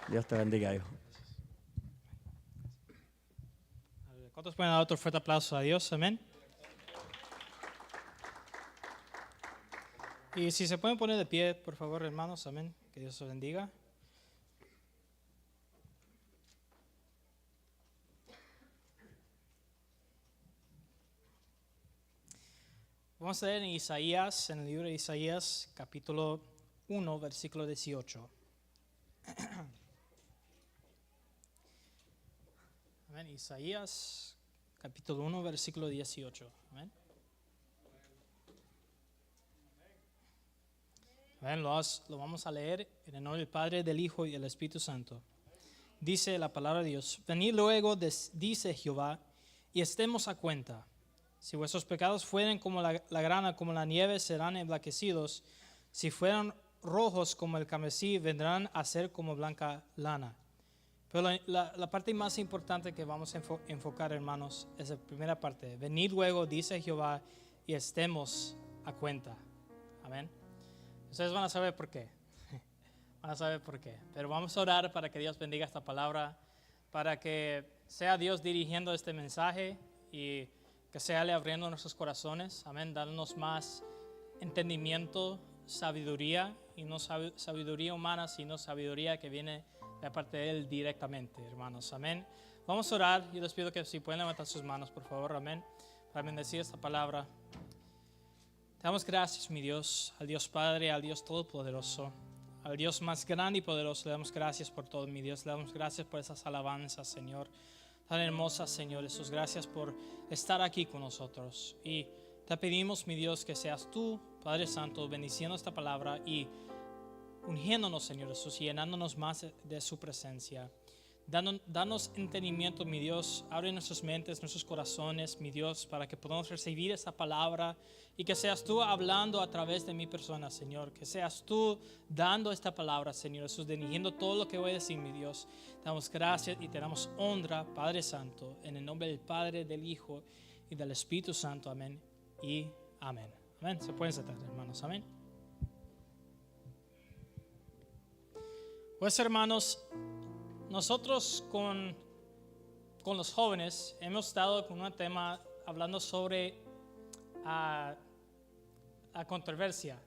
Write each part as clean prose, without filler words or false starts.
Dios te bendiga, hijo. ¿Cuántos pueden dar otro fuerte aplauso a Dios? Amén. Y si se pueden poner de pie, por favor, hermanos. Amén. Que Dios los bendiga. Vamos a leer en Isaías, en el libro de Isaías, capítulo 1, versículo 18. Amén. Isaías, capítulo 1, versículo 18. Amén. Amén. Lo vamos a leer en el nombre del Padre, del Hijo y del Espíritu Santo. Dice la palabra de Dios: venid luego, dice Jehová, y estemos a cuenta. Si vuestros pecados fueren como la grana, como la nieve, serán emblanquecidos. Si fueran rojos como el carmesí, vendrán a ser como blanca lana. Pero la parte más importante que vamos a enfocar, hermanos, es la primera parte. Venid luego, dice Jehová, y estemos a cuenta. Amén. Ustedes van a saber por qué. Van a saber por qué. Pero vamos a orar para que Dios bendiga esta palabra, para que sea Dios dirigiendo este mensaje y que sea le abriendo nuestros corazones. Amén. Dándonos más entendimiento, sabiduría, y no sabiduría humana, sino sabiduría que viene de parte de Él directamente, hermanos. Amén. Vamos a orar. Yo les pido que si pueden levantar sus manos, por favor. Amén. Para bendecir esta palabra. Te damos gracias, mi Dios, al Dios Padre, al Dios Todopoderoso, al Dios más grande y poderoso. Le damos gracias por todo, mi Dios. Le damos gracias por esas alabanzas, Señor, tan hermosas, Señor. Jesús, gracias por estar aquí con nosotros. Y te pedimos, mi Dios, que seas tú, Padre Santo, bendiciendo esta palabra y ungiéndonos, Señor Jesús, y llenándonos más de su presencia. Danos entendimiento, mi Dios. Abre nuestras mentes, nuestros corazones, mi Dios, para que podamos recibir esa palabra y que seas tú hablando a través de mi persona, Señor. Que seas tú dando esta palabra, Señor Jesús, dirigiendo todo lo que voy a decir, mi Dios. Te damos gracias y te damos honra, Padre Santo, en el nombre del Padre, del Hijo y del Espíritu Santo. Amén y amén. Amén. Se pueden sentar, hermanos. Amén. Pues, hermanos, nosotros con los jóvenes hemos estado con un tema hablando sobre la controversia,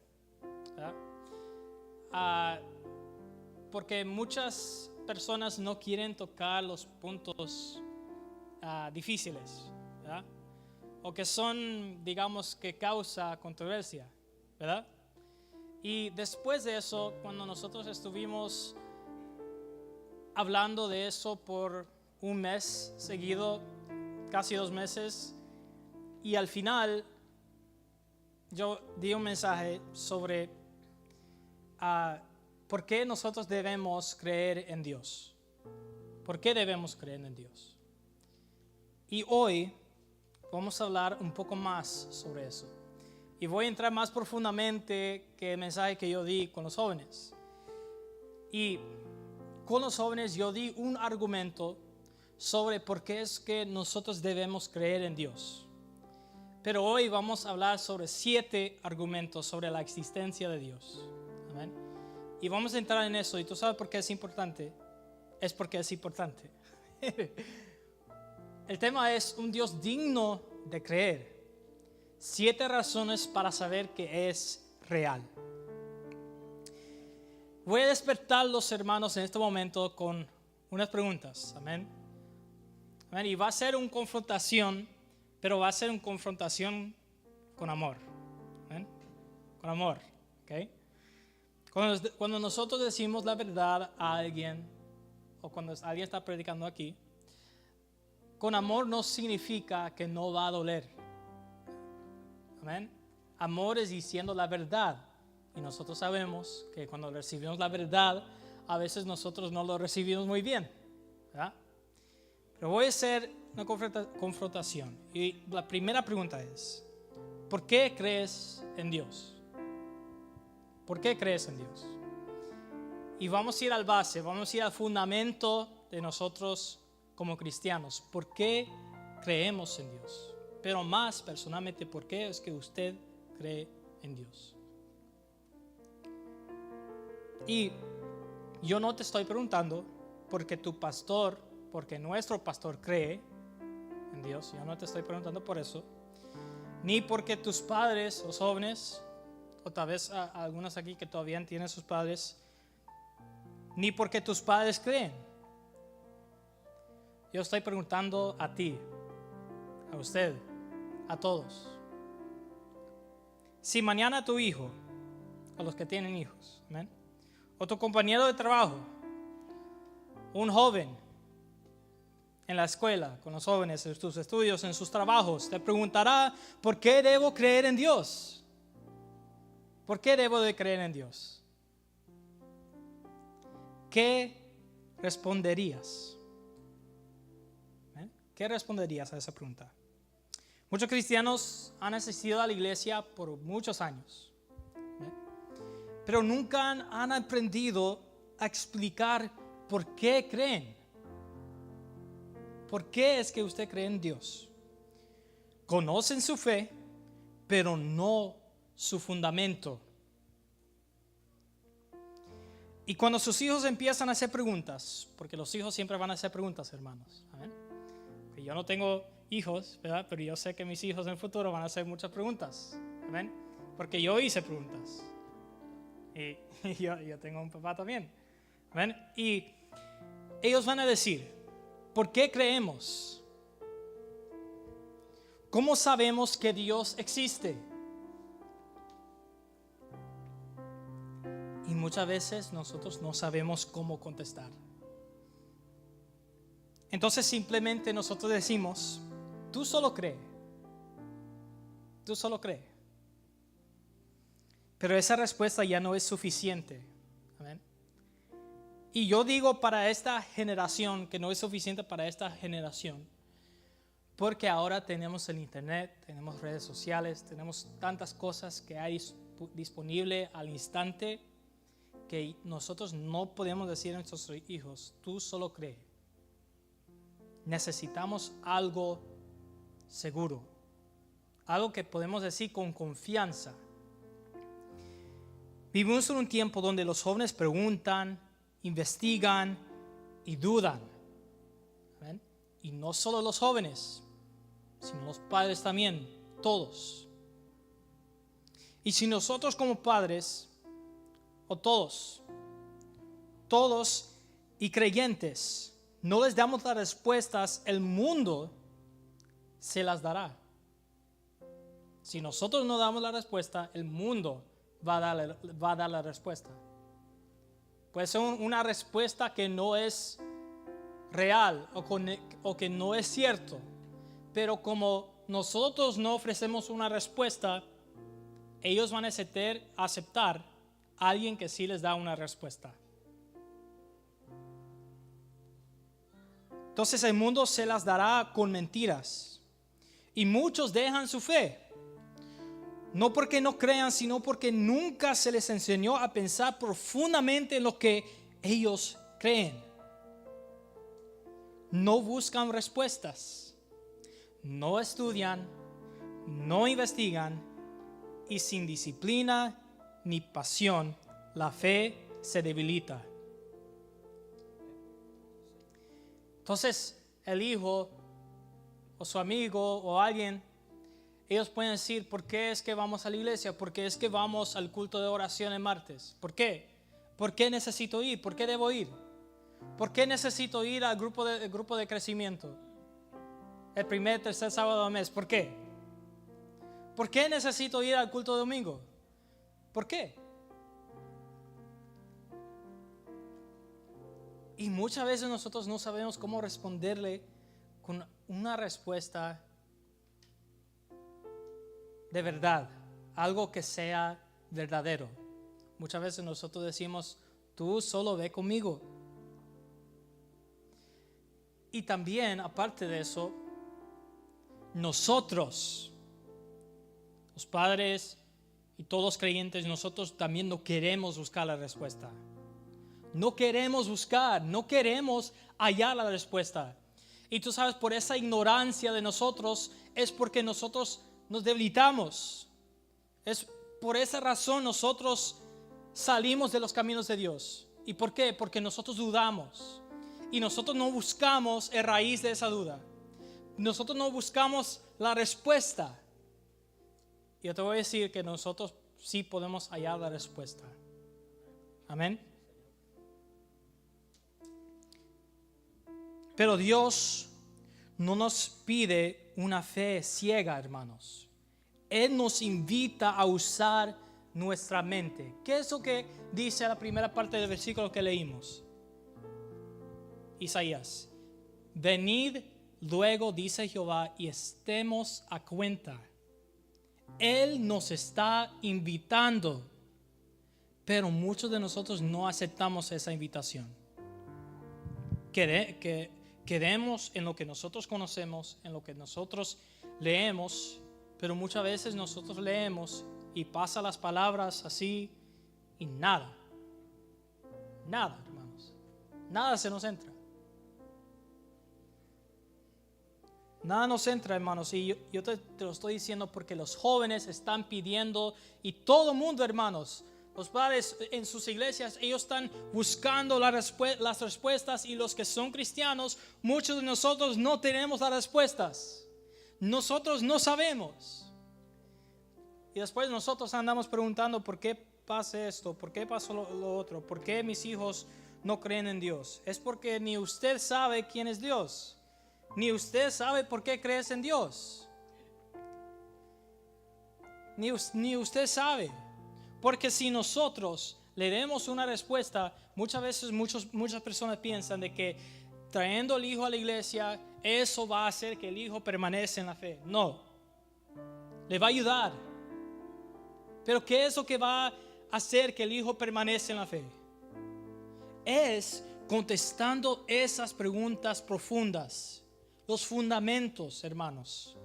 porque muchas personas no quieren tocar los puntos difíciles, ¿verdad? O que son, digamos, que causa controversia, ¿verdad? Y después de eso, cuando nosotros estuvimos hablando de eso por un mes seguido, casi 2 meses, y al final yo di un mensaje sobre por qué nosotros debemos creer en Dios. ¿Por qué debemos creer en Dios? Y hoy vamos a hablar un poco más sobre eso. Y voy a entrar más profundamente que el mensaje que yo di con los jóvenes. Y con los jóvenes yo di un argumento sobre por qué es que nosotros debemos creer en Dios. Pero hoy vamos a hablar sobre 7 argumentos sobre la existencia de Dios. Amén. Y vamos a entrar en eso. ¿Y tú sabes por qué es importante? Es porque es importante. El tema es un Dios digno de creer. 7 razones para saber que es real. Voy a despertar los hermanos en este momento con unas preguntas. Amén. Amén. Y va a ser una confrontación, pero va a ser una confrontación con amor. Amén. Con amor. ¿Okay? Cuando nosotros decimos la verdad a alguien, o cuando alguien está predicando aquí, con amor no significa que no va a doler. Amén. Amor es diciendo la verdad. Y nosotros sabemos que cuando recibimos la verdad, a veces nosotros no lo recibimos muy bien, ¿verdad? Pero voy a hacer una confrontación. Y la primera pregunta es: ¿por qué crees en Dios? ¿Por qué crees en Dios? Y vamos a ir al base, vamos a ir al fundamento de nosotros como cristianos. ¿Por qué creemos en Dios? Pero más personalmente, ¿por qué es que usted cree en Dios? Y yo no te estoy preguntando porque tu pastor, porque nuestro pastor cree en Dios. Yo no te estoy preguntando por eso. Ni porque tus padres, los jóvenes, o tal vez algunos aquí que todavía tienen sus padres, ni porque tus padres creen. Yo estoy preguntando a ti, a usted, a todos. Si mañana tu hijo, a los que tienen hijos, ¿amén?, o tu compañero de trabajo, un joven en la escuela, con los jóvenes, en sus estudios, en sus trabajos, te preguntará, ¿por qué debo creer en Dios? ¿Por qué debo de creer en Dios? ¿Qué responderías? ¿Qué responderías a esa pregunta? Muchos cristianos han asistido a la iglesia por muchos años, pero nunca han aprendido a explicar por qué creen. ¿Por qué es que usted cree en Dios? Conocen su fe, pero no su fundamento. Y cuando sus hijos empiezan a hacer preguntas, porque los hijos siempre van a hacer preguntas, hermanos, ¿amén? Yo no tengo hijos, ¿verdad? Pero yo sé que mis hijos en el futuro van a hacer muchas preguntas, ¿amén? Porque yo hice preguntas. Y yo tengo un papá también, ¿amén? Y ellos van a decir, ¿por qué creemos? ¿Cómo sabemos que Dios existe? Y muchas veces nosotros no sabemos cómo contestar. Entonces simplemente nosotros decimos, tú solo cree. Tú solo cree. Pero esa respuesta ya no es suficiente. ¿Amén? Y yo digo para esta generación que no es suficiente para esta generación, porque ahora tenemos el internet, tenemos redes sociales, tenemos tantas cosas que hay disponible al instante que nosotros no podemos decir a nuestros hijos, tú solo cree. Necesitamos algo seguro, algo que podemos decir con confianza. Vivimos en un tiempo donde los jóvenes preguntan, investigan y dudan. ¿Ven? Y no solo los jóvenes, sino los padres también, todos. Y si nosotros como padres, o todos y creyentes, no les damos las respuestas, el mundo se las dará. Si nosotros no damos la respuesta, el mundo va a dar la respuesta. Puede ser una respuesta que no es real o que no es cierto, pero como nosotros no ofrecemos una respuesta, ellos van a aceptar a alguien que sí les da una respuesta. Entonces el mundo se las dará con mentiras. Y muchos dejan su fe. No porque no crean, sino porque nunca se les enseñó a pensar profundamente en lo que ellos creen. No buscan respuestas. No estudian. No investigan. Y sin disciplina ni pasión, la fe se debilita. Entonces, el hijo o su amigo o alguien, ellos pueden decir, ¿por qué es que vamos a la iglesia? ¿Por qué es que vamos al culto de oración el martes? ¿Por qué? ¿Por qué necesito ir? ¿Por qué debo ir? ¿Por qué necesito ir al grupo de crecimiento? El primer, tercer sábado del mes. ¿Por qué? ¿Por qué necesito ir al culto de domingo? ¿Por qué? Y muchas veces nosotros no sabemos cómo responderle con una respuesta de verdad, algo que sea verdadero. Muchas veces nosotros decimos, tú solo ve conmigo. Y también, aparte de eso, nosotros, los padres y todos los creyentes, nosotros también no queremos buscar la respuesta. No queremos buscar, no queremos hallar la respuesta. Y tú sabes, por esa ignorancia de nosotros es porque nosotros nos debilitamos. Es por esa razón nosotros salimos de los caminos de Dios. ¿Y por qué? Porque nosotros dudamos. Y nosotros no buscamos el raíz de esa duda. Nosotros no buscamos la respuesta. Yo te voy a decir que nosotros sí podemos hallar la respuesta. Amén. Pero Dios no nos pide una fe ciega, hermanos. Él nos invita a usar nuestra mente. ¿Qué es lo que dice la primera parte del versículo que leímos? Isaías. Venid luego, dice Jehová, y estemos a cuenta. Él nos está invitando, pero muchos de nosotros no aceptamos esa invitación. Quedemos en lo que nosotros conocemos, en lo que nosotros leemos, pero muchas veces nosotros leemos y pasa las palabras así y nada, hermanos, nada se nos entra. Nada nos entra, hermanos, y yo te lo estoy diciendo porque los jóvenes están pidiendo, y todo el mundo, hermanos, los padres en sus iglesias, ellos están buscando las respuestas, y los que son cristianos, muchos de nosotros no tenemos las respuestas. Nosotros no sabemos. Y después nosotros andamos preguntando por qué pasa esto, por qué pasó lo otro, por qué mis hijos no creen en Dios. Es porque ni usted sabe quién es Dios. Ni usted sabe por qué crees en Dios. Ni usted sabe. Porque si nosotros le demos una respuesta, muchas veces muchas personas piensan de que trayendo al hijo a la iglesia, eso va a hacer que el hijo permanezca en la fe. No. Le va a ayudar. Pero ¿qué es lo que va a hacer que el hijo permanezca en la fe? Es contestando esas preguntas profundas. Los fundamentos, hermanos.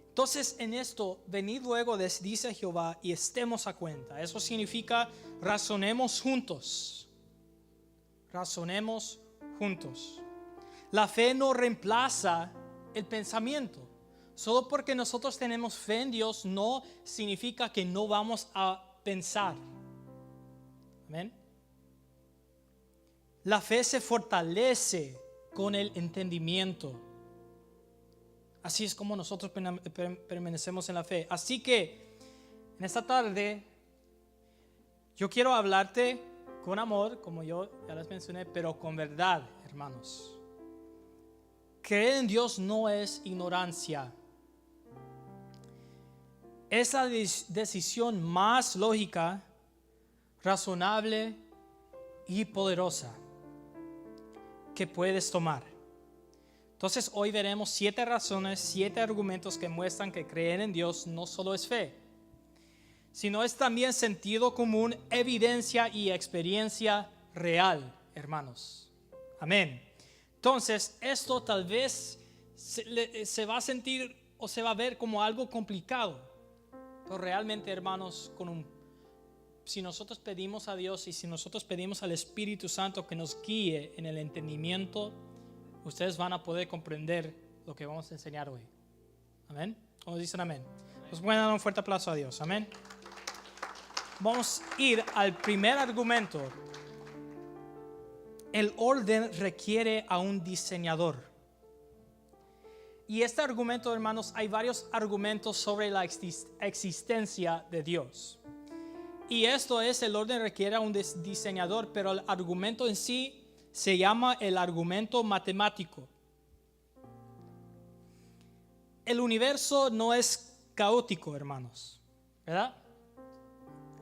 Entonces en esto, venid luego, dice Jehová, y estemos a cuenta. Eso significa razonemos juntos. Razonemos juntos. La fe no reemplaza el pensamiento. Solo porque nosotros tenemos fe en Dios no significa que no vamos a pensar. Amén. La fe se fortalece con el entendimiento. Así es como nosotros permanecemos en la fe. Así que en esta tarde yo quiero hablarte con amor, como yo ya les mencioné, pero con verdad, hermanos. Creer en Dios no es ignorancia. Es la decisión más lógica, razonable y poderosa que puedes tomar. Entonces hoy veremos 7 razones, 7 argumentos que muestran que creer en Dios no solo es fe, sino es también sentido común, evidencia y experiencia real, hermanos. Amén. Entonces esto tal vez se va a sentir o se va a ver como algo complicado, pero realmente, hermanos, si nosotros pedimos a Dios y si nosotros pedimos al Espíritu Santo que nos guíe en el entendimiento, ustedes van a poder comprender lo que vamos a enseñar hoy. Amén. ¿Cómo dicen amén? Pues pueden dar un fuerte aplauso a Dios. Amén. Vamos a ir al primer argumento. El orden requiere a un diseñador. Y este argumento, hermanos, hay varios argumentos sobre la existencia de Dios. Y esto es, el orden requiere a un diseñador, pero el argumento en sí se llama el argumento matemático. El universo no es caótico, hermanos, ¿verdad?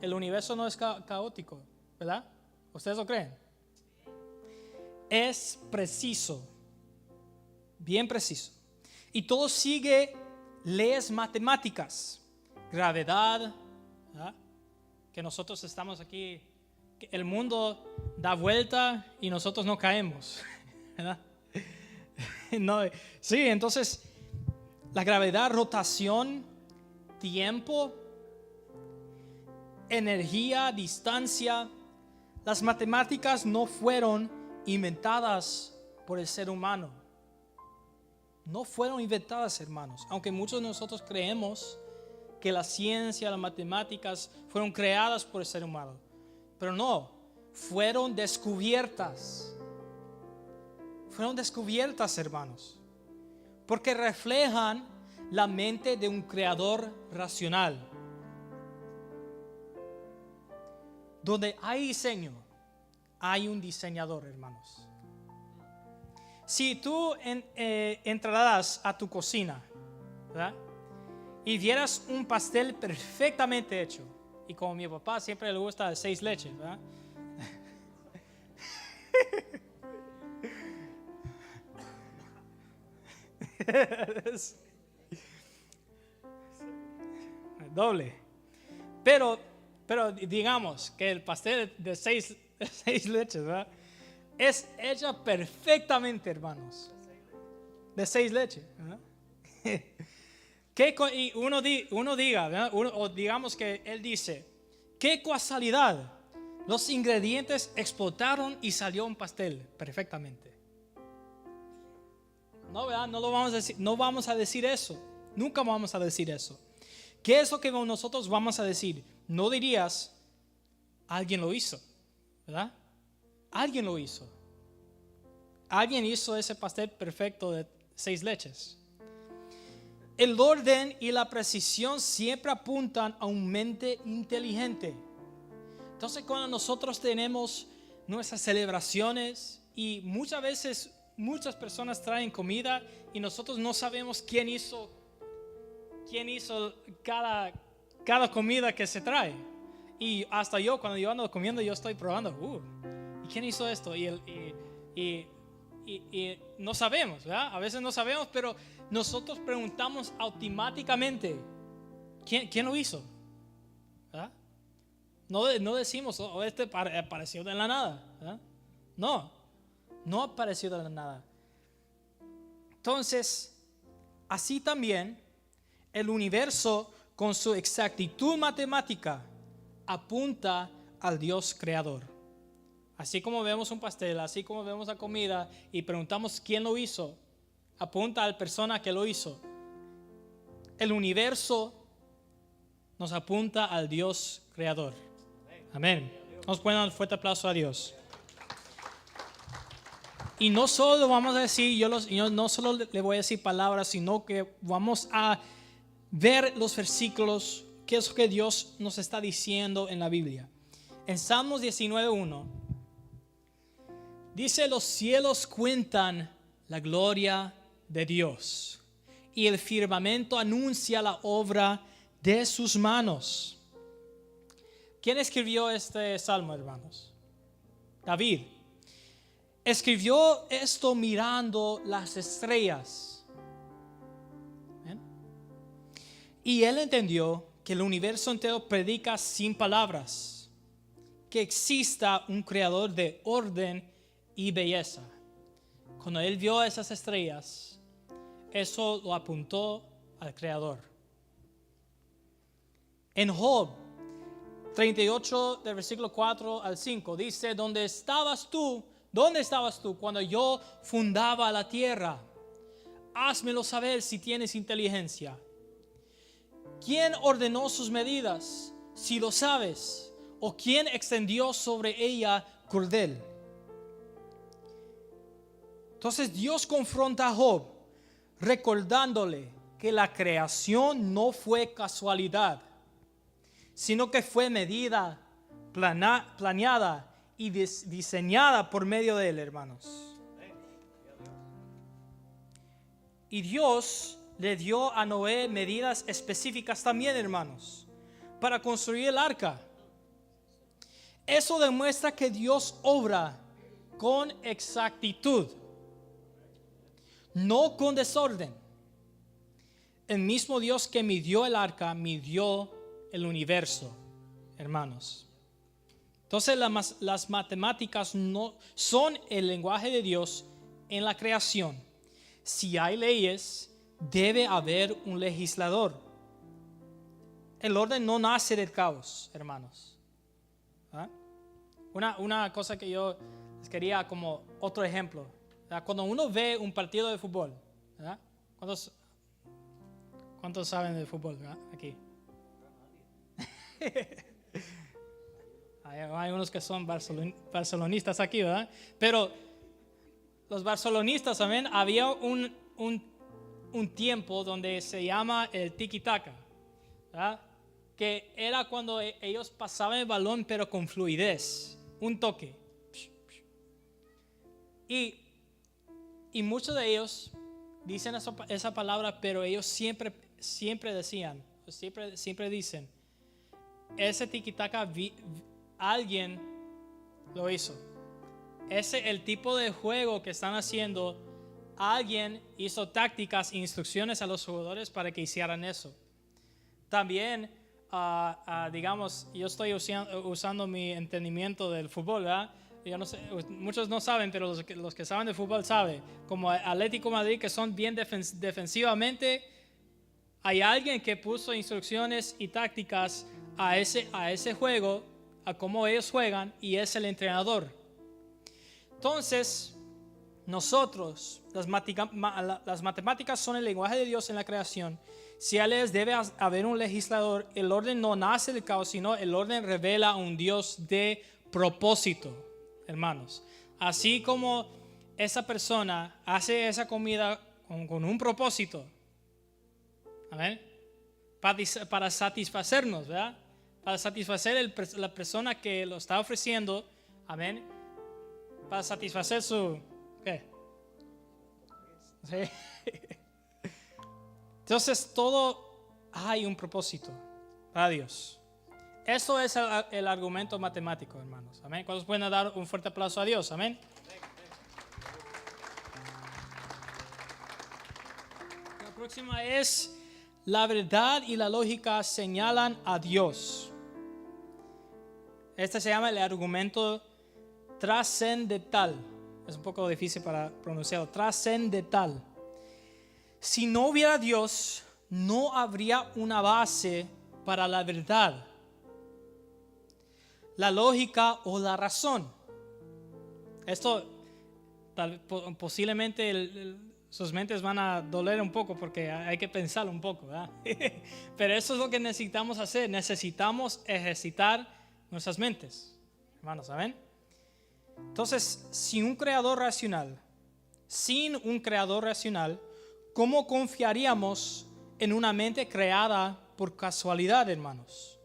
El universo no es caótico, ¿verdad? ¿Ustedes lo creen? Es preciso, bien preciso. Y todo sigue leyes matemáticas, gravedad, ¿verdad? Que nosotros estamos aquí, que el mundo da vuelta y nosotros no caemos, ¿verdad? No, sí, entonces la gravedad, rotación, tiempo, energía, distancia, las matemáticas no fueron inventadas por el ser humano. No fueron inventadas, hermanos, aunque muchos de nosotros creemos que la ciencia, las matemáticas fueron creadas por el ser humano. Pero no, fueron descubiertas. Fueron descubiertas, hermanos, porque reflejan la mente de un creador racional. Donde hay diseño, hay un diseñador, hermanos. Si tú entraras a tu cocina, ¿verdad?, y vieras un pastel perfectamente hecho, y como mi papá siempre le gusta de 6 leches, ¿verdad? Doble. Pero digamos que el pastel de 6 leches, ¿verdad?, es hecha perfectamente, hermanos. De 6 leches, ¿verdad? Y uno diga, ¿verdad?, o digamos que él dice, qué casualidad, los ingredientes explotaron y salió un pastel perfectamente. No, ¿verdad? No lo vamos a decir, no vamos a decir eso. Nunca vamos a decir eso. ¿Qué es lo que nosotros vamos a decir? No dirías, alguien lo hizo, ¿verdad? Alguien lo hizo. Alguien hizo ese pastel perfecto de 6 leches. El orden y la precisión siempre apuntan a una mente inteligente. Entonces, cuando nosotros tenemos nuestras celebraciones y muchas veces muchas personas traen comida y nosotros no sabemos quién hizo cada comida que se trae. Y hasta yo, cuando yo ando comiendo, yo estoy probando, ¿y quién hizo esto? Y no sabemos, ¿verdad? A veces no sabemos, pero nosotros preguntamos automáticamente, ¿quién lo hizo? ¿Verdad? No decimos, este apareció de la nada, ¿verdad? No apareció de la nada. Entonces, así también, el universo con su exactitud matemática apunta al Dios creador. Así como vemos un pastel, así como vemos la comida y preguntamos quién lo hizo, apunta a la persona que lo hizo. El universo nos apunta al Dios creador. Amén. Vamos a poner un fuerte aplauso a Dios. Y no solo vamos a decir, yo no solo le voy a decir palabras, sino que vamos a ver los versículos, qué es lo que Dios nos está diciendo en la Biblia. En Salmos 19:1 dice, los cielos cuentan la gloria de Dios y el firmamento anuncia la obra de sus manos. ¿Quién escribió este salmo, hermanos? David. Escribió esto mirando las estrellas. ¿Ven? Y él entendió que el universo entero predica sin palabras, que exista un creador de orden y belleza. Cuando él vio esas estrellas, eso lo apuntó al creador. En Job 38, del versículo 4 al 5, dice, ¿dónde estabas tú cuando yo fundaba la tierra? Házmelo saber si tienes inteligencia. ¿Quién ordenó sus medidas, si lo sabes? ¿O quién extendió sobre ella cordel? Entonces Dios confronta a Job, recordándole que la creación no fue casualidad, sino que fue medida, planeada y diseñada por medio de él, hermanos. Y Dios le dio a Noé medidas específicas también, hermanos, para construir el arca. Eso demuestra que Dios obra con exactitud, no con desorden. El mismo Dios que midió el arca, midió el universo, hermanos. Entonces las matemáticas no son el lenguaje de Dios en la creación. Si hay leyes, debe haber un legislador. El orden no nace del caos, hermanos. ¿Ah? Una cosa que yo les quería como otro ejemplo. ¿Verdad? Cuando uno ve un partido de fútbol, ¿verdad? ¿Cuántos saben de fútbol, ¿verdad? Aquí. Hay unos que son barcelonistas aquí, ¿verdad? Pero los barcelonistas, amén, había un tiempo donde se llama el tiki-taka, ¿verdad? Que era cuando ellos pasaban el balón pero con fluidez, un toque. Y muchos de ellos dicen esa palabra, pero ellos siempre decían, siempre dicen, ese tiki-taka alguien lo hizo. El tipo de juego que están haciendo, alguien hizo tácticas e instrucciones a los jugadores para que hicieran eso. También, digamos, yo estoy usando mi entendimiento del fútbol, ¿verdad? Yo no sé, muchos no saben, pero los que saben de fútbol saben. Como Atlético Madrid, que son bien defensivamente, hay alguien que puso instrucciones y tácticas a ese juego, a cómo ellos juegan, y es el entrenador. Entonces, nosotros, las matemáticas son el lenguaje de Dios en la creación. Si a les debe haber un legislador, el orden no nace del caos, sino el orden revela a un Dios de propósito, hermanos. Así como esa persona hace esa comida con un propósito, amén, para satisfacernos, ¿verdad? Para satisfacer la persona que lo está ofreciendo, amén, para satisfacer su, ¿qué? ¿Sí? Entonces todo hay un propósito para Dios. Eso es el argumento matemático, hermanos. Amén. ¿Cuántos pueden dar un fuerte aplauso a Dios? Amén. La próxima es: la verdad y la lógica señalan a Dios. Este se llama el argumento trascendental. Es un poco difícil para pronunciarlo. Trascendental. Si no hubiera Dios, no habría una base para la verdad, la lógica o la razón. Esto posiblemente sus mentes van a doler un poco porque hay que pensarlo un poco, ¿verdad? Pero eso es lo que necesitamos hacer. Necesitamos ejercitar nuestras mentes, hermanos, ¿saben? Entonces, sin un creador racional, ¿cómo confiaríamos en una mente creada por casualidad, hermanos?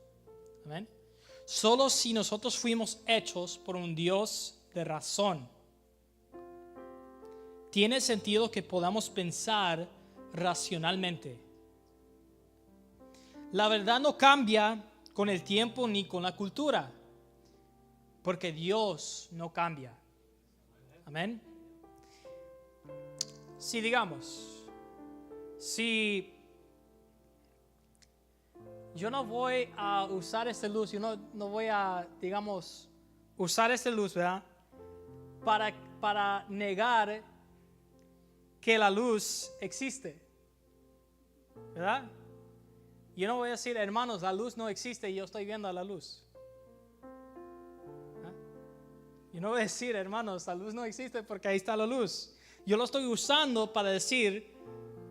¿Amén? Solo si nosotros fuimos hechos por un Dios de razón. Tiene sentido que podamos pensar racionalmente. La verdad no cambia con el tiempo ni con la cultura, porque Dios no cambia. Amén. Si yo no voy a usar esta luz, yo no voy a, digamos, usar esta luz, ¿verdad? Para negar que la luz existe, ¿verdad? Yo no voy a decir, hermanos, la luz no existe y yo estoy viendo la luz. Yo no voy a decir, hermanos, la luz no existe porque ahí está la luz. Yo lo estoy usando para decir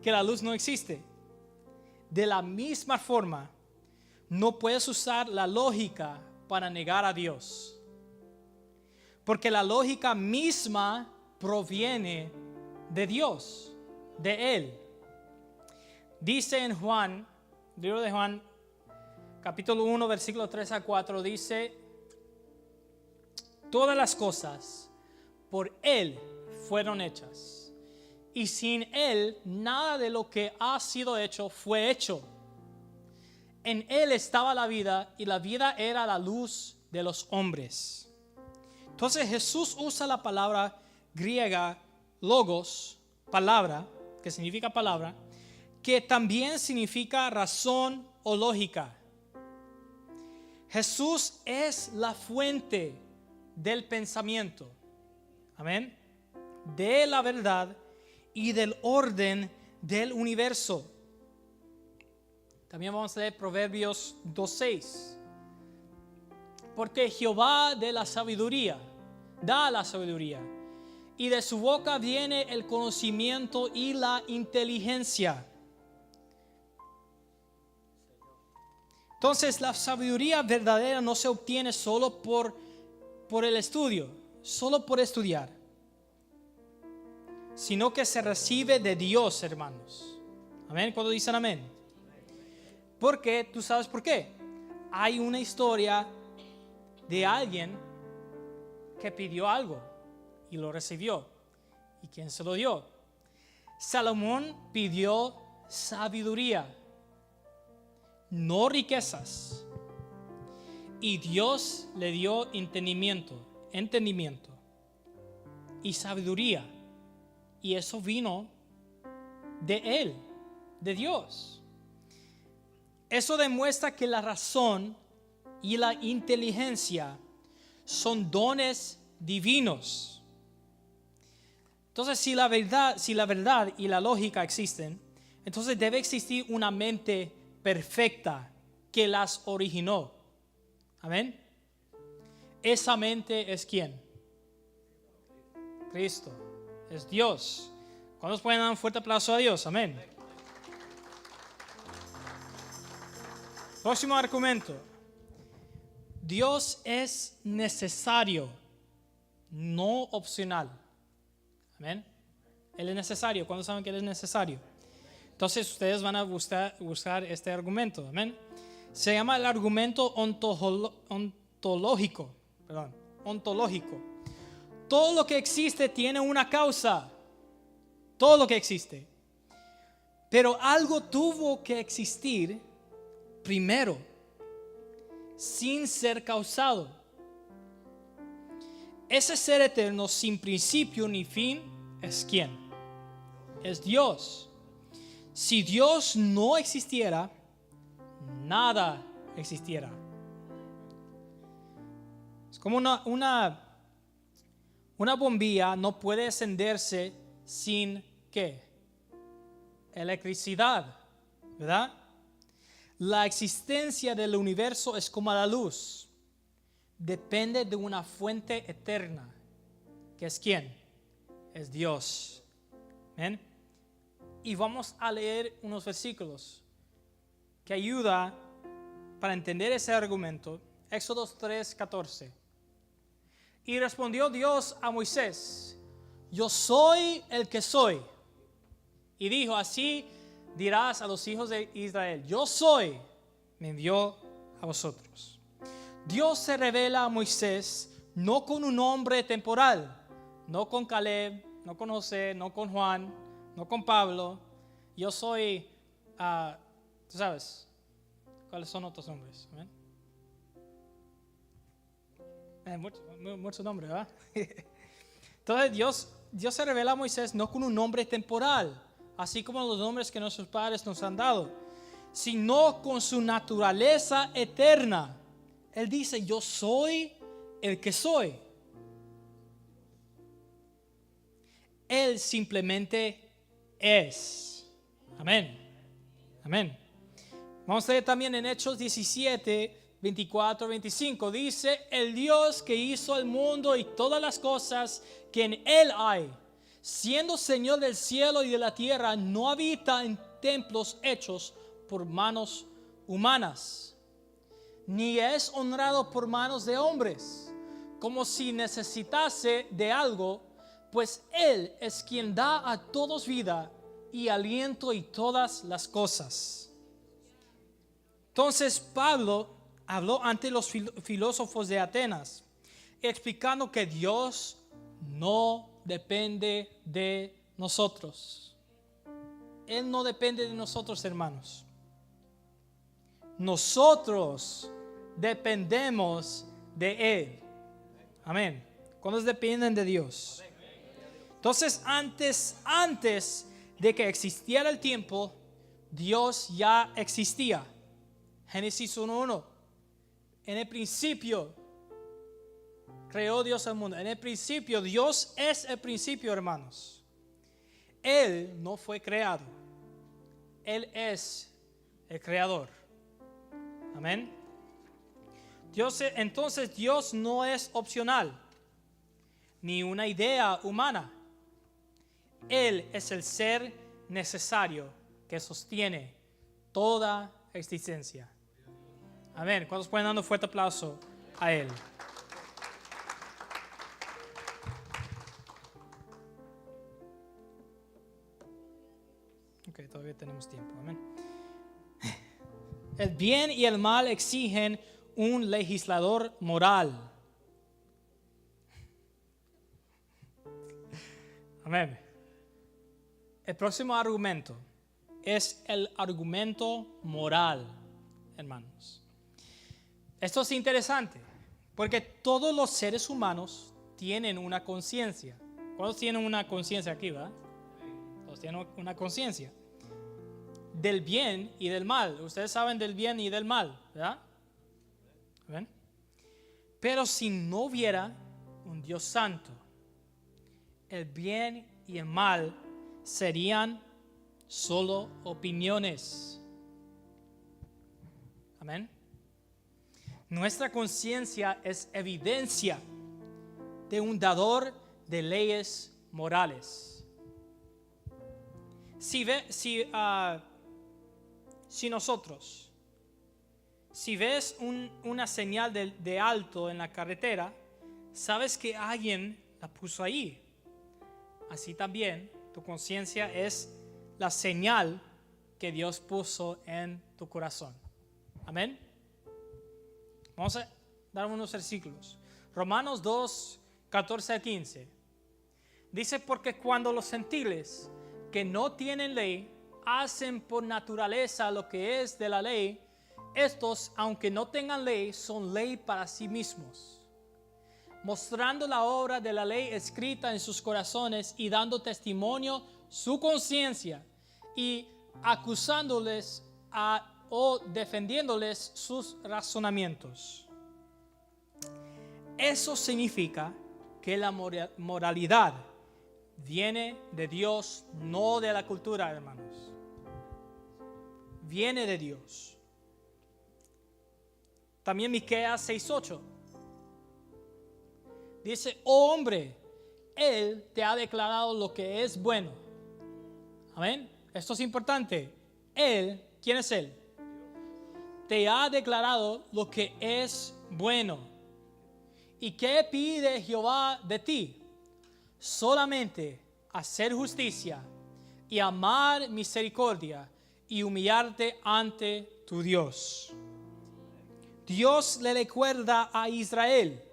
que la luz no existe. De la misma forma, no puedes usar la lógica para negar a Dios, porque la lógica misma proviene de Dios, de Él. Dice en Juan, libro de Juan, capítulo 1, versículo 3 a 4, dice: todas las cosas por Él fueron hechas, y sin Él nada de lo que ha sido hecho fue hecho. En Él estaba la vida, y la vida era la luz de los hombres. Entonces Jesús usa la palabra griega logos, palabra, que significa palabra, que también significa razón o lógica. Jesús es la fuente del pensamiento, amén, de la verdad y del orden del universo. También vamos a leer Proverbios 2:6. Porque Jehová da la sabiduría, y de su boca viene el conocimiento y la inteligencia. Entonces, la sabiduría verdadera no se obtiene solo por el estudio, solo por estudiar, sino que se recibe de Dios, hermanos. Amén. ¿Cuándo dicen amén? Porque tú sabes por qué. Hay una historia de alguien que pidió algo y lo recibió. ¿Y quién se lo dio? Salomón pidió sabiduría, no riquezas. Y Dios le dio entendimiento y sabiduría. Y eso vino de Él, de Dios. Eso demuestra que la razón y la inteligencia son dones divinos. Entonces, si la verdad y la lógica existen, entonces debe existir una mente perfecta que las originó. Amén. Esa mente es ¿quién? Cristo. Es Dios. ¿Cuántos pueden dar un fuerte aplauso a Dios? Amén. Próximo argumento. Dios es necesario, no opcional. Amén. Él es necesario. ¿Cuántos saben que Él es necesario? Entonces ustedes van a buscar este argumento. Amén. Se llama el argumento ontológico. Todo lo que existe tiene una causa. Todo lo que existe. Pero algo tuvo que existir primero, sin ser causado. Ese ser eterno sin principio ni fin es ¿quién? Es Dios. Si Dios no existiera, nada existiera. Es como una bombilla no puede encenderse sin ¿qué? Electricidad, ¿verdad? La existencia del universo es como la luz. Depende de una fuente eterna. ¿Que es quién? Es Dios. ¿Ven? Y vamos a leer unos versículos que ayuda para entender ese argumento. Éxodo 3:14. Y respondió Dios a Moisés: yo soy el que soy. Y dijo: así dirás a los hijos de Israel: yo soy, me envió a vosotros. Dios se revela a Moisés no con un nombre temporal, no con Caleb, no con José, no con Juan, no con Pablo. Yo soy, tú sabes, ¿cuáles son otros nombres? Muchos nombres, ¿verdad? Entonces Dios se revela a Moisés no con un nombre temporal, así como los nombres que nuestros padres nos han dado, sino con su naturaleza eterna. Él dice: yo soy el que soy. Él simplemente es. Amén. Amén. Vamos a leer también en Hechos 17, 24, 25. Dice: el Dios que hizo el mundo y todas las cosas que en él hay, siendo Señor del cielo y de la tierra, no habita en templos hechos por manos humanas, ni es honrado por manos de hombres, como si necesitase de algo, pues Él es quien da a todos vida y aliento y todas las cosas. Entonces Pablo habló ante los filósofos de Atenas, explicando que Dios no depende de nosotros. Él no depende de nosotros, hermanos. Nosotros dependemos de Él. Amén. ¿Cuántos dependen de Dios? Entonces, antes de que existiera el tiempo, Dios ya existía. Génesis 1:1. En el principio creó Dios el mundo. En el principio, Dios es el principio, hermanos. Él no fue creado. Él es el creador. Amén. Entonces Dios no es opcional, ni una idea humana. Él es el ser necesario que sostiene toda existencia. Amén. ¿Cuántos pueden dar un fuerte aplauso a Él? Ok, todavía tenemos tiempo. Amén. El bien y el mal exigen un legislador moral. Amén. El próximo argumento es el argumento moral, hermanos. Esto es interesante, porque todos los seres humanos tienen una conciencia. ¿Cuántos tienen una conciencia aquí, verdad? Todos tienen una conciencia del bien y del mal. Ustedes saben del bien y del mal, ¿verdad? ¿Ven? Pero si no hubiera un Dios santo, el bien y el mal serían solo opiniones. Amén. Nuestra conciencia es evidencia de un dador de leyes morales. Si ves una señal de alto en la carretera, sabes que alguien la puso ahí. Así también tu conciencia es la señal que Dios puso en tu corazón. Amén. Vamos a dar unos versículos. Romanos 2, 14 a 15. Dice, porque cuando los gentiles que no tienen ley hacen por naturaleza lo que es de la ley, estos, aunque no tengan ley, son ley para sí mismos, mostrando la obra de la ley escrita en sus corazones y dando testimonio su conciencia y acusándoles o defendiéndoles sus razonamientos. Eso significa que la moralidad viene de Dios, no de la cultura, hermanos. Viene de Dios. También Miqueas 6:8 dice, oh hombre, Él te ha declarado lo que es bueno. Amén. Esto es importante. Él, ¿quién es Él? Te ha declarado lo que es bueno. ¿Y qué pide Jehová de ti? Solamente hacer justicia y amar misericordia y humillarte ante tu Dios. Dios le recuerda a Israel,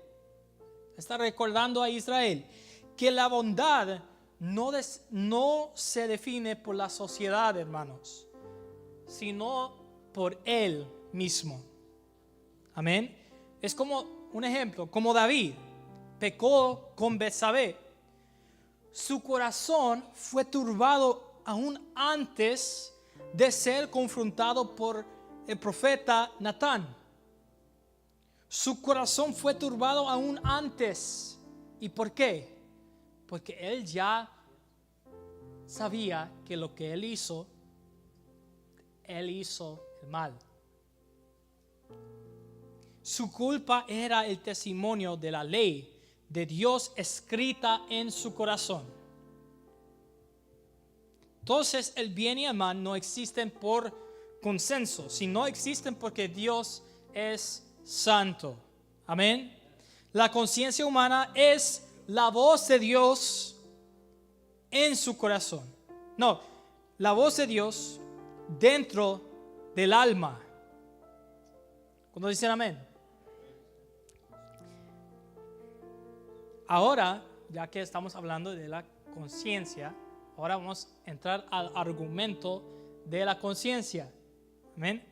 está recordando a Israel, que la bondad no se define por la sociedad, hermanos, sino por Él mismo. Amén. Es como un ejemplo, como David pecó con Betsabé. Su corazón fue turbado aún antes de ser confrontado por el profeta Natán. Su corazón fue turbado aún antes. ¿Y por qué? Porque él ya sabía que lo que él hizo el mal. Su culpa era el testimonio de la ley de Dios escrita en su corazón. Entonces el bien y el mal no existen por consenso, sino existen porque Dios es santo. Amén. La conciencia humana es la voz de Dios en su corazón. No, la voz de Dios dentro del alma. ¿Cuándo dicen amén? Ahora, ya que estamos hablando de la conciencia, ahora vamos a entrar al argumento de la conciencia. Amén.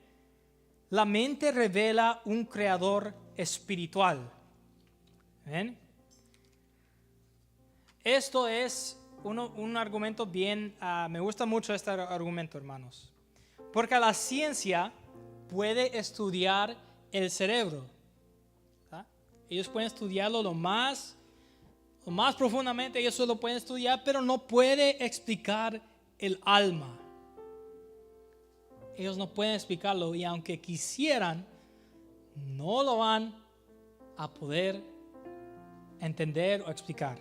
La mente revela un creador espiritual. Amén. Esto es un argumento bien, me gusta mucho este argumento, hermanos, porque la ciencia puede estudiar el cerebro. ¿Tá? Ellos pueden estudiarlo lo más profundamente, ellos lo pueden estudiar, pero no puede explicar el alma. Ellos no pueden explicarlo y aunque quisieran, no lo van a poder entender o explicar.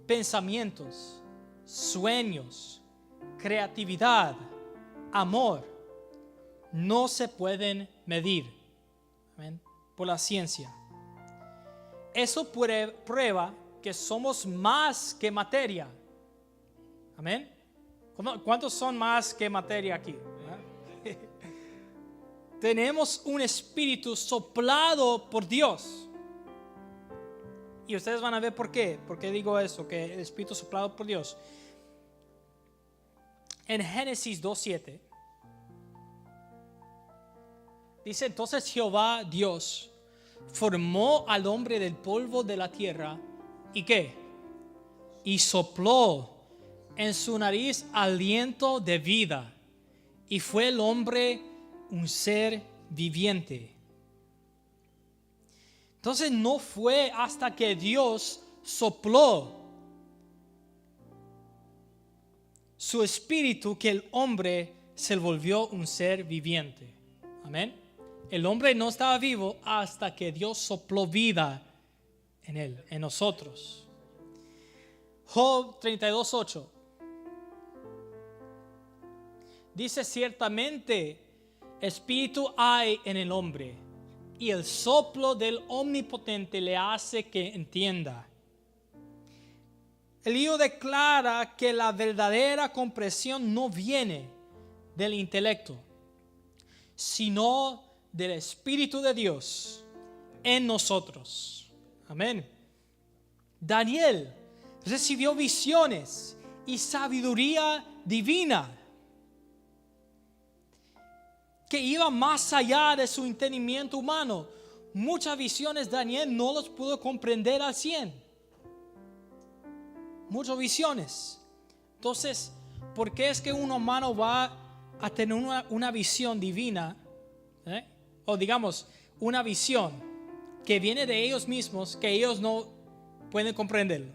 Pensamientos, sueños, creatividad, amor, no se pueden medir. Amén. Por la ciencia. Eso prueba que somos más que materia. Amén. ¿Cuántos son más que materia aquí? Tenemos un espíritu soplado por Dios. Y ustedes van a ver por qué. ¿Por qué digo eso? Que el espíritu soplado por Dios. En Génesis 2:7 dice: entonces Jehová Dios formó al hombre del polvo de la tierra. ¿Y qué? Y sopló en su nariz aliento de vida. Y fue el hombre un ser viviente. Entonces no fue hasta que Dios sopló su espíritu que el hombre se volvió un ser viviente. Amén. El hombre no estaba vivo hasta que Dios sopló vida en él, en nosotros. Job 32:8 dice: ciertamente espíritu hay en el hombre, y el soplo del Omnipotente le hace que entienda. El libro declara que la verdadera comprensión no viene del intelecto, sino del Espíritu de Dios en nosotros. Amén. Daniel recibió visiones y sabiduría divina que iba más allá de su entendimiento humano. Muchas visiones Daniel no los pudo comprender al 100. Muchas visiones. Entonces, ¿por qué es que un humano va a tener una visión divina? O digamos, una visión que viene de ellos mismos, que ellos no pueden comprenderlo.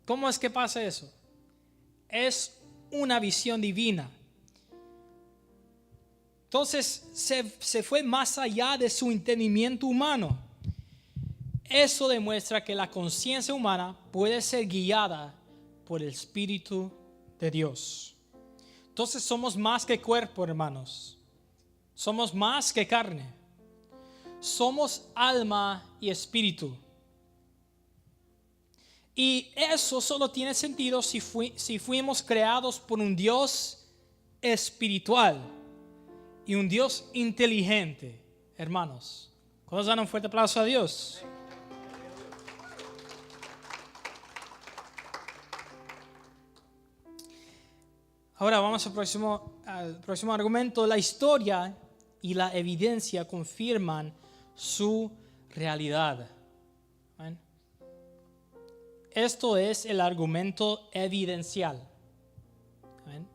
¿Cómo es que pasa eso? Es una visión divina. Entonces se fue más allá de su entendimiento humano. Eso demuestra que la conciencia humana puede ser guiada por el Espíritu de Dios. Entonces somos más que cuerpo, hermanos. Somos más que carne. Somos alma y espíritu. Y eso solo tiene sentido si fuimos creados por un Dios espiritual y un Dios inteligente, hermanos. ¿Cuántos dan un fuerte aplauso a Dios? Ahora vamos al próximo argumento. La historia y la evidencia confirman su realidad. ¿Ven? Esto es el argumento evidencial. ¿Ven?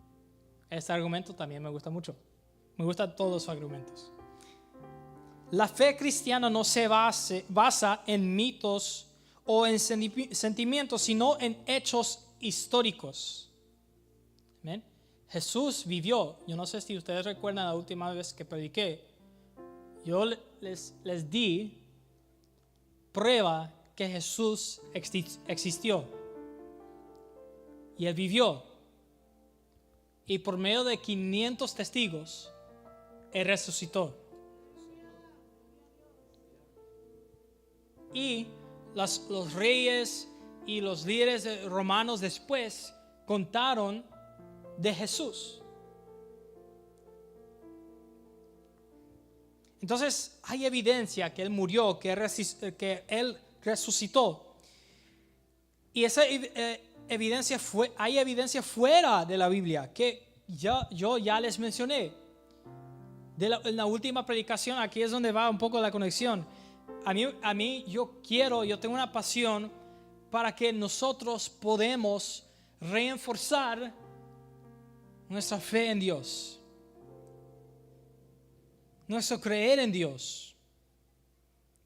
Este argumento también me gusta mucho. Me gustan todos los argumentos. La fe cristiana no se basa en mitos o en sentimientos, sino en hechos históricos. ¿Ven? Jesús vivió. Yo no sé si ustedes recuerdan la última vez que prediqué. Yo les di prueba que Jesús existió. Y Él vivió. Y por medio de 500 testigos, Él resucitó. Y los reyes y los líderes romanos después contaron de Jesús. Entonces hay evidencia que Él murió, que Él resucitó. Y esa evidencia hay evidencia fuera de la Biblia que yo ya les mencioné. En la última predicación, aquí es donde va un poco la conexión. A mí yo tengo una pasión para que nosotros podemos reforzar nuestra fe en Dios, nuestro creer en Dios.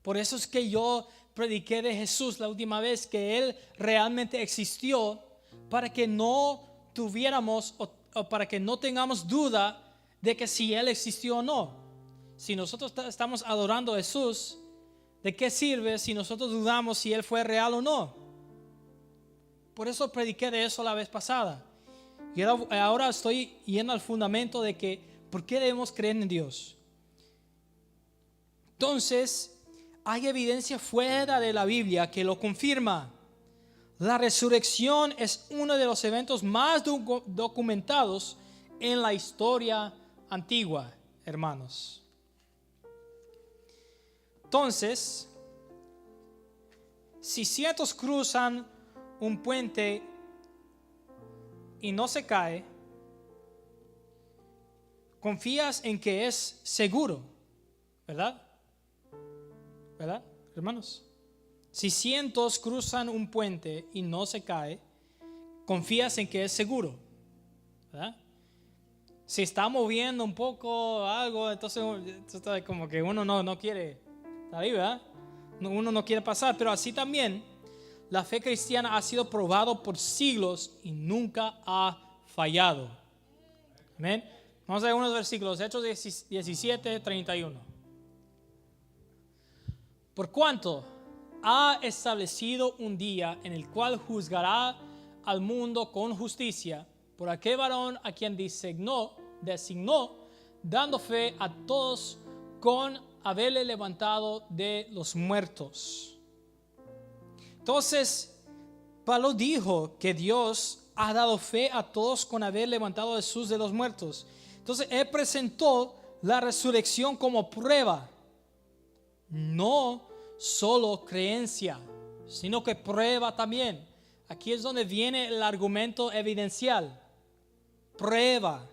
Por eso es que yo prediqué de Jesús la última vez, que Él realmente existió, para que no tuviéramos o para que no tengamos duda de que si Él existió o no. Si nosotros estamos adorando a Jesús, ¿de qué sirve si nosotros dudamos si Él fue real o no? Por eso prediqué de eso la vez pasada. Y ahora estoy yendo al fundamento de que ¿por qué debemos creer en Dios? Entonces, hay evidencia fuera de la Biblia que lo confirma. La resurrección es uno de los eventos más documentados en la historia antigua, hermanos. Entonces, si cientos cruzan un puente y no se cae, confías en que es seguro, ¿verdad? ¿Verdad, hermanos? Si cientos cruzan un puente y no se cae, confías en que es seguro, ¿verdad? Si está moviendo un poco algo, entonces como que uno no quiere salir, ¿verdad? Uno no quiere pasar, pero así también la fe cristiana ha sido probado por siglos y nunca ha fallado. Amén. Vamos a ver unos versículos, Hechos 17, 31. Por cuanto ha establecido un día en el cual juzgará al mundo con justicia por aquel varón a quien designó, dando fe a todos con haberle levantado de los muertos. Entonces, Pablo dijo que Dios ha dado fe a todos con haber levantado a Jesús de los muertos. Entonces, él presentó la resurrección como prueba, no solo creencia, sino que prueba también. Aquí es donde viene el argumento evidencial. Prueba.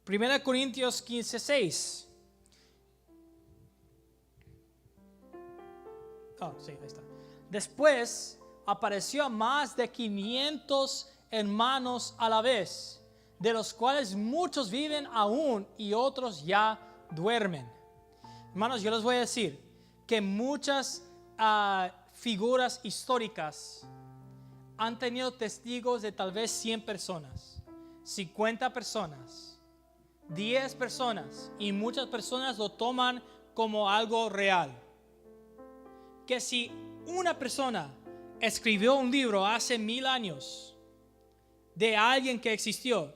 1 Corintios 15:6. Sí, ahí está. Después apareció a más de 500 hermanos a la vez, de los cuales muchos viven aún y otros ya duermen. Hermanos, yo les voy a decir que muchas figuras históricas han tenido testigos de tal vez 100 personas, 50 personas, 10 personas, y muchas personas lo toman como algo real. Que si una persona escribió un libro hace 1000 años de alguien que existió,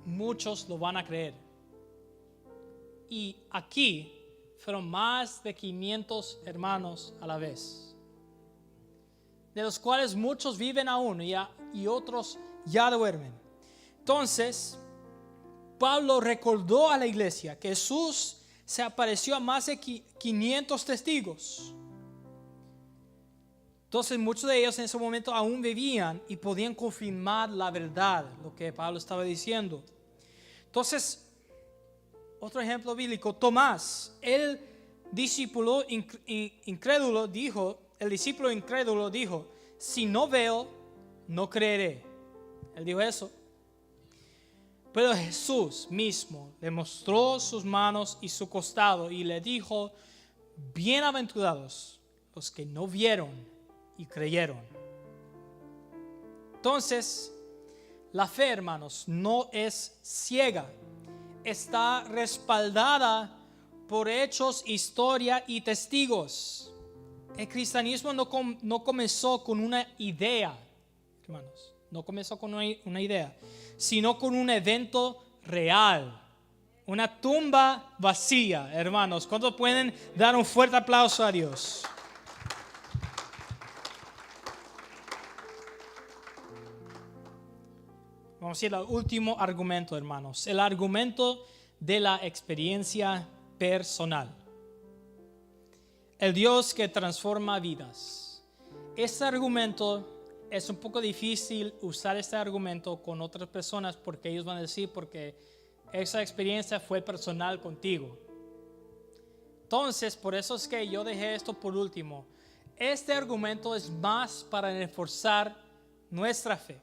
muchos lo van a creer. Y aquí fueron más de 500 hermanos a la vez, de los cuales muchos viven aún y otros ya duermen. Entonces, Pablo recordó a la iglesia que Jesús se apareció a más de 500 testigos. Entonces, muchos de ellos en ese momento aún vivían y podían confirmar la verdad, lo que Pablo estaba diciendo. Entonces, otro ejemplo bíblico, Tomás, el discípulo incrédulo dijo, si no veo, no creeré. Él dijo eso. Pero Jesús mismo le mostró sus manos y su costado y le dijo, bienaventurados los que no vieron y creyeron. Entonces, la fe, hermanos, no es ciega. Está respaldada por hechos, historia y testigos. El cristianismo no comenzó con una idea, hermanos. No comenzó con una idea, sino con un evento real. Una tumba vacía, hermanos. ¿Cuántos pueden dar un fuerte aplauso a Dios? Vamos a ir al último argumento, hermanos. El argumento de la experiencia personal. El Dios que transforma vidas. Este argumento es un poco difícil usar este argumento con otras personas porque ellos van a decir porque esa experiencia fue personal contigo. Entonces, por eso es que yo dejé esto por último. Este argumento es más para reforzar nuestra fe.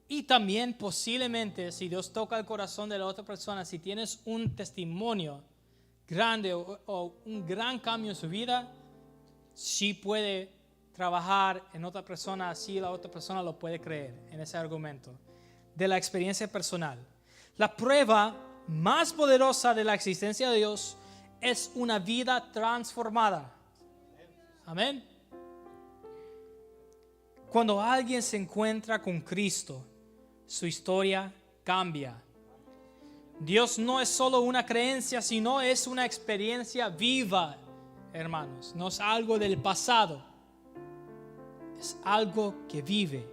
Y también posiblemente si Dios toca el corazón de la otra persona, si tienes un testimonio grande o un gran cambio en su vida, sí puede trabajar en otra persona, así la otra persona lo puede creer en ese argumento de la experiencia personal. La prueba más poderosa de la existencia de Dios es una vida transformada. Amén. Cuando alguien se encuentra con Cristo, su historia cambia. Dios no es solo una creencia, sino es una experiencia viva, hermanos. No es algo del pasado. Es algo que vive.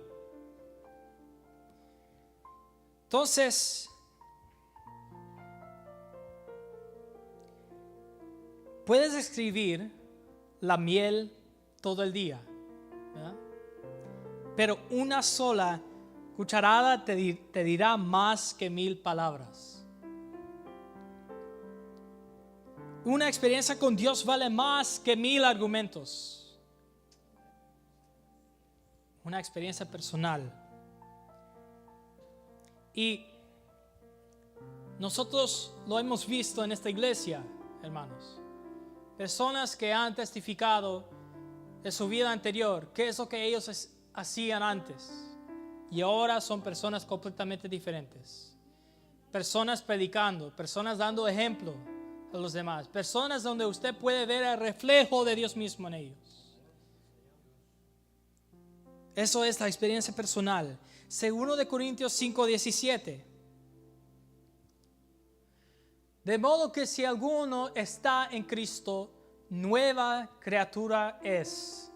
Entonces, puedes escribir la miel todo el día, ¿verdad? Pero una sola cucharada te dirá más que 1000 palabras. Una experiencia con Dios vale más que 1000 argumentos. Una experiencia personal. Y nosotros lo hemos visto en esta iglesia, hermanos. Personas que han testificado de su vida anterior, qué es lo que ellos hacían antes. Y ahora son personas completamente diferentes. Personas predicando, personas dando ejemplo a los demás. Personas donde usted puede ver el reflejo de Dios mismo en ellos. Eso es la experiencia personal. Segundo de Corintios 5:17. De modo que si alguno está en Cristo, nueva criatura es.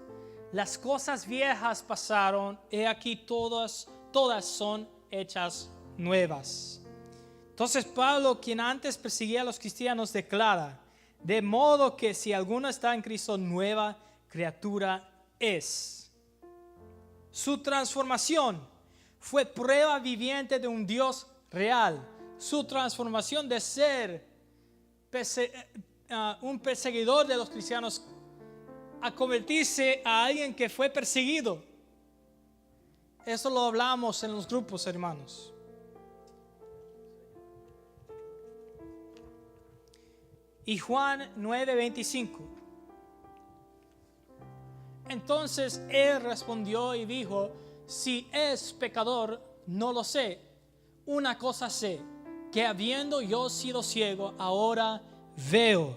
Las cosas viejas pasaron, he aquí todas son hechas nuevas. Entonces Pablo, quien antes perseguía a los cristianos, declara: de modo que si alguno está en Cristo, nueva criatura es. Su transformación fue prueba viviente de un Dios real. Su transformación de ser un perseguidor de los cristianos a convertirse a alguien que fue perseguido. Eso lo hablamos en los grupos, hermanos. Y Juan 9:25. Entonces él respondió y dijo: si es pecador, no lo sé. Una cosa sé, que habiendo yo sido ciego, ahora veo.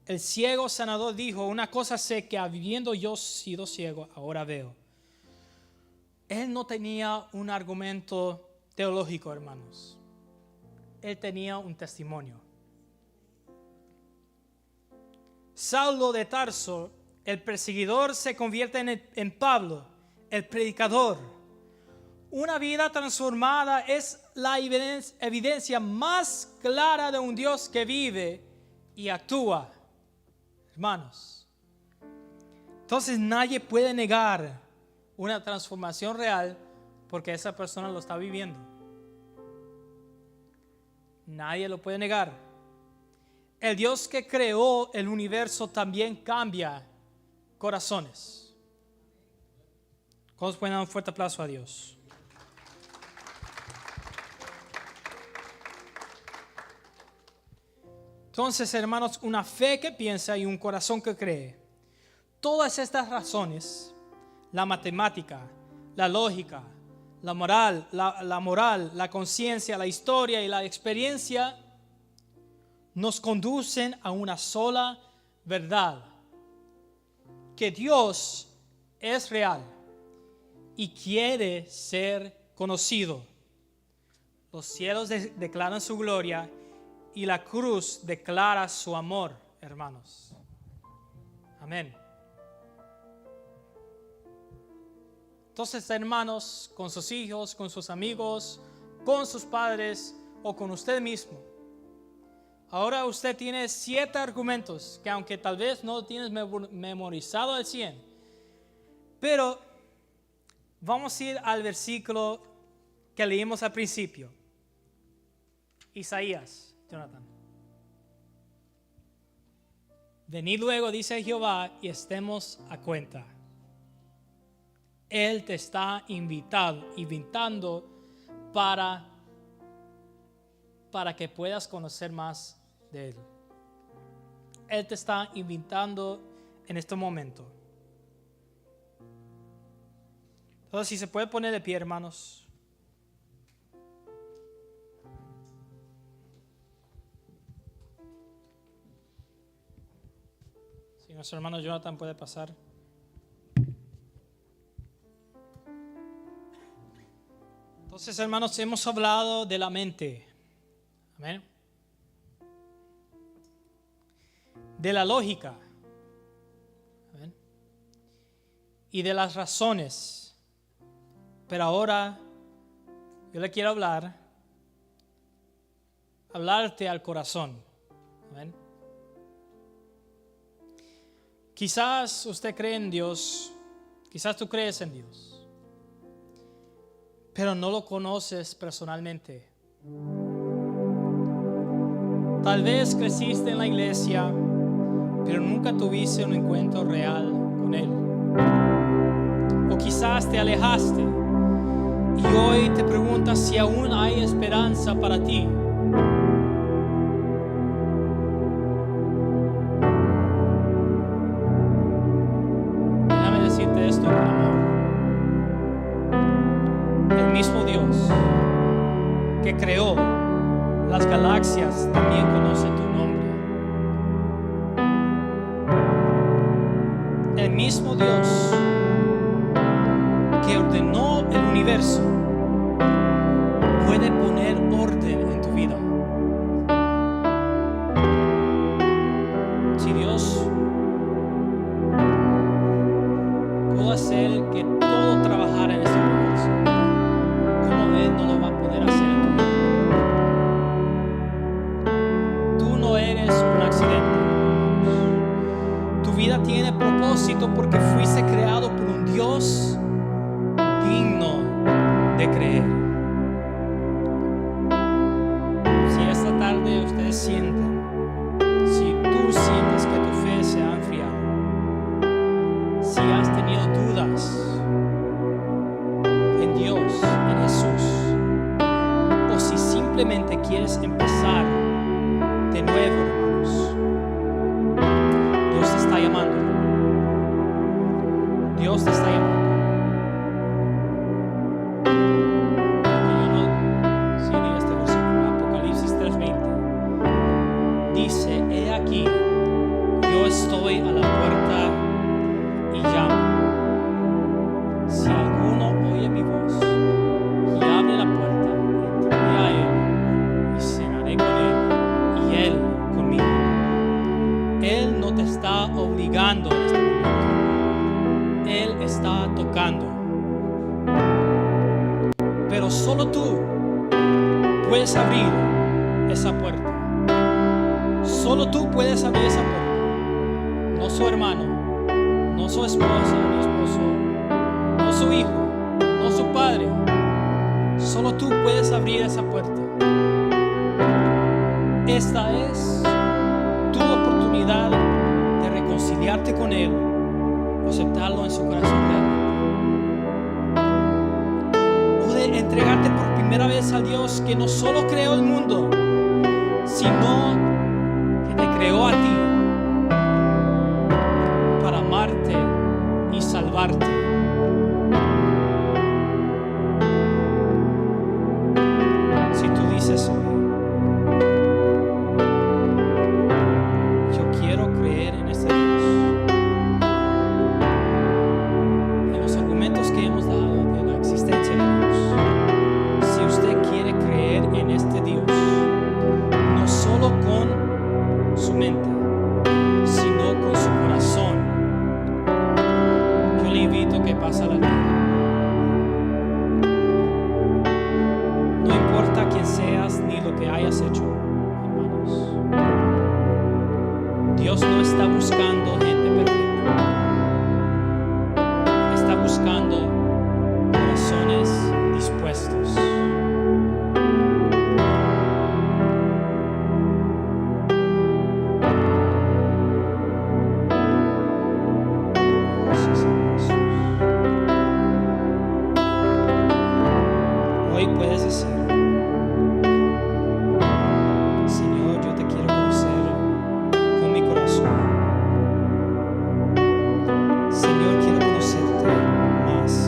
El ciego sanador dijo: una cosa sé, que habiendo yo sido ciego, ahora veo. Él no tenía un argumento teológico, hermanos. Él tenía un testimonio. Saulo de Tarso, el perseguidor, se convierte en Pablo, el predicador. Una vida transformada es la evidencia más clara de un Dios que vive y actúa, hermanos. Entonces nadie puede negar una transformación real porque esa persona lo está viviendo. Nadie lo puede negar. El Dios que creó el universo también cambia corazones. ¿Cuántos pueden dar un fuerte aplauso a Dios? Entonces, hermanos, una fe que piensa y un corazón que cree. Todas estas razones, la matemática, la lógica, la moral, la conciencia, la historia y la experiencia, nos conducen a una sola verdad: que Dios es real y quiere ser conocido. Los cielos declaran su gloria y la cruz declara su amor, hermanos. Amén. Entonces, hermanos, con sus hijos, con sus amigos, con sus padres o con usted mismo, ahora usted tiene 7 argumentos que, aunque tal vez no lo tienes memorizado al 100, pero vamos a ir al versículo que leímos al principio. Isaías, Jonathan. Venid luego, dice Jehová, y estemos a cuenta. Él te está invitando para que puedas conocer más de Él. Él te está invitando en este momento. Entonces, si se puede poner de pie, hermanos. Si nuestro hermano Jonathan puede pasar. Entonces, hermanos, hemos hablado de la mente. Amén. De la lógica. Amén. Y de las razones. Pero ahora yo le quiero hablarte al corazón. Amén. Quizás usted cree en Dios, quizás tú crees en Dios, pero no lo conoces personalmente. Tal vez creciste en la iglesia, pero nunca tuviste un encuentro real con Él. O quizás te alejaste y hoy te preguntas si aún hay esperanza para ti. Déjame decirte esto con amor. El mismo Dios que creó las galaxias también conoce tu nombre. El mismo Dios que ordenó el universo puede poner orden en tu vida. Si Dios pudo hacer que todo trabajara en este universo, ¿cómo Él no lo va a poder hacer en tu vida? Tú no eres un accidente. Tu vida tiene propósito porque fuiste creado por un Dios digno de creer. Si esta tarde ustedes sienten, si tú sientes que tu fe se ha enfriado, si has tenido dudas en Dios, en Jesús, o si simplemente quieres empezar de nuevo, hermanos, Dios te está llamando. Dios te está llamando. Dice, he aquí, yo estoy a la puerta y llamo. Si alguno oye mi voz y abre la puerta, entraré a él y cenaré con él y él conmigo. Él no te está obligando en este momento. Él está tocando. Pero solo tú puedes abrir esa puerta. Solo tú puedes abrir esa puerta. No su hermano, no su esposa, no esposo, no su hijo, no su padre. Solo tú puedes abrir esa puerta. Esta es tu oportunidad de reconciliarte con Él o aceptarlo en su corazón realmente. O de entregarte por primera vez a Dios que no solo creó el mundo, sino te creó a ti para amarte y salvarte. Si tú dices hoy, yo quiero creer en este Dios, en los argumentos que hemos dado de la existencia de Dios, si usted quiere creer en este Dios, no solo con su mente, sino con su corazón, yo le invito a que pase a la vida. No importa quién seas ni lo que hayas hecho, hermanos. Dios no está buscando gente perfecta. Está buscando corazones dispuestos. Hoy puedes decir, Señor, yo te quiero conocer con mi corazón. Señor, quiero conocerte más.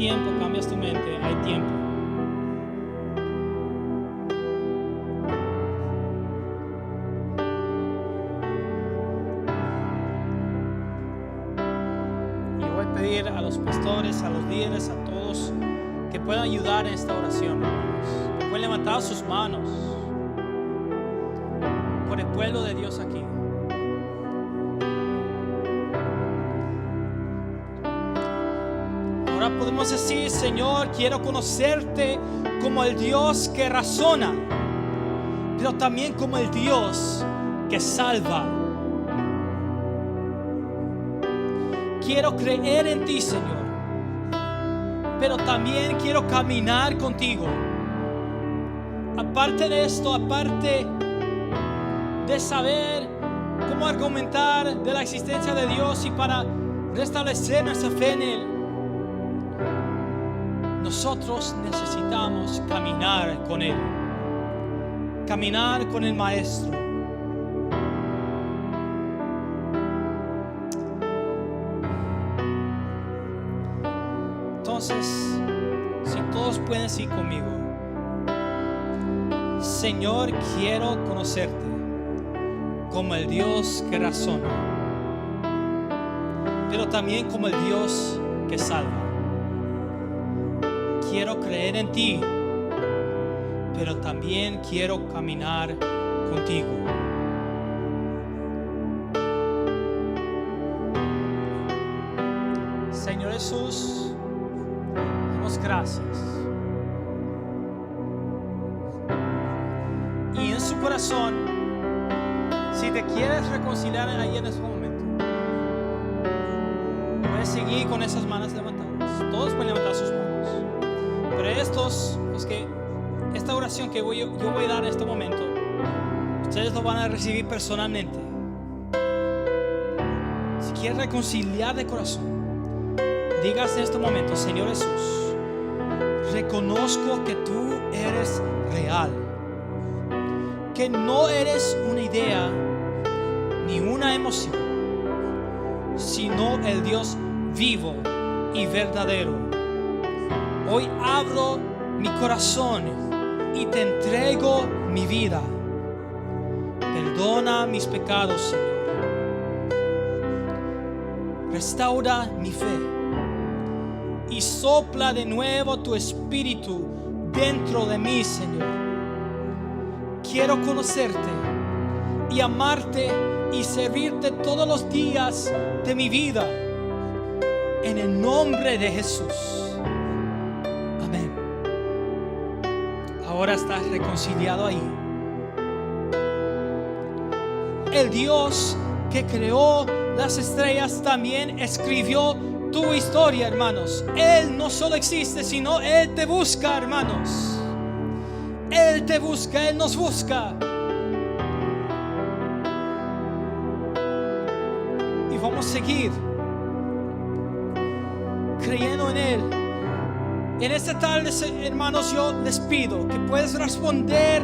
tiempo cambias tu mente, hay tiempo. Y voy a pedir a los pastores, a los líderes, a todos que puedan ayudar en esta oración, hermanos. Que puedan levantar sus manos por el pueblo de Dios aquí. Ahora podemos decir: Señor, quiero conocerte como el Dios que razona, pero también como el Dios que salva. Quiero creer en ti, Señor, pero también quiero caminar contigo. Aparte de esto, aparte de saber cómo argumentar de la existencia de Dios y para restablecer nuestra fe en Él, nosotros necesitamos caminar con Él, caminar con el Maestro. Entonces, si todos pueden decir conmigo: Señor, quiero conocerte como el Dios que razona, pero también como el Dios que salva. Quiero creer en ti, pero también quiero caminar contigo. Señor Jesús, damos gracias. Y en su corazón, si te quieres reconciliar ahí en este momento, puedes seguir con esas manos levantadas. Todos pueden levantar sus manos. Pero esta oración que yo voy a dar en este momento, ustedes lo van a recibir personalmente. Si quieres reconciliar de corazón, digas en este momento: Señor Jesús, reconozco que tú eres real, que no eres una idea ni una emoción, sino el Dios vivo y verdadero. Hoy abro mi corazón y te entrego mi vida. Perdona mis pecados, Señor. Restaura mi fe y sopla de nuevo tu espíritu dentro de mí, Señor. Quiero conocerte y amarte y servirte todos los días de mi vida. En el nombre de Jesús. Amén. Ahora estás reconciliado ahí. El Dios que creó las estrellas también escribió tu historia, hermanos. Él no solo existe, sino Él te busca, hermanos. Él te busca, Él nos busca. Y vamos a seguir creyendo en Él. En esta tarde, hermanos, yo les pido que puedas responder